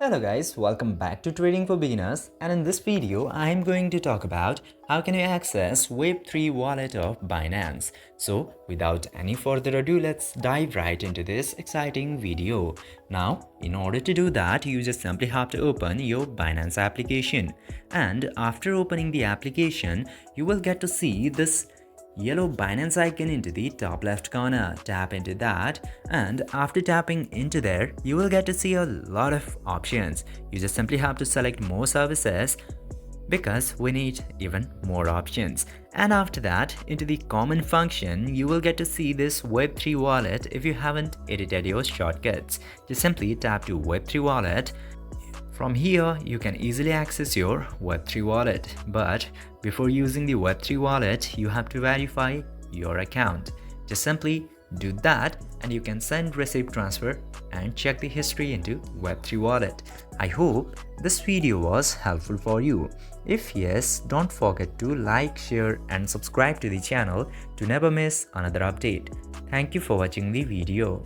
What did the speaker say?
Hello guys, welcome back to Trading for Beginners, and in this video I am going to talk about how can you access Web3 wallet of Binance. So without any further ado, let's dive right into this exciting video. Now in order to do that, you just simply have to open your Binance application, and after opening the application you will get to see this yellow Binance icon into the top left corner. Tap into that, and after tapping into there you will get to see a lot of options. You just simply have to select more services because we need even more options, and after that into the common function you will get to see this Web3 wallet. If you haven't edited your shortcuts, just simply tap to Web3 wallet. From here, you can easily access your Web3 wallet, but before using the Web3 wallet, you have to verify your account. Just simply do that and you can send receipt transfer and check the history into Web3 wallet. I hope this video was helpful for you. If yes, don't forget to like, share and subscribe to the channel to never miss another update. Thank you for watching the video.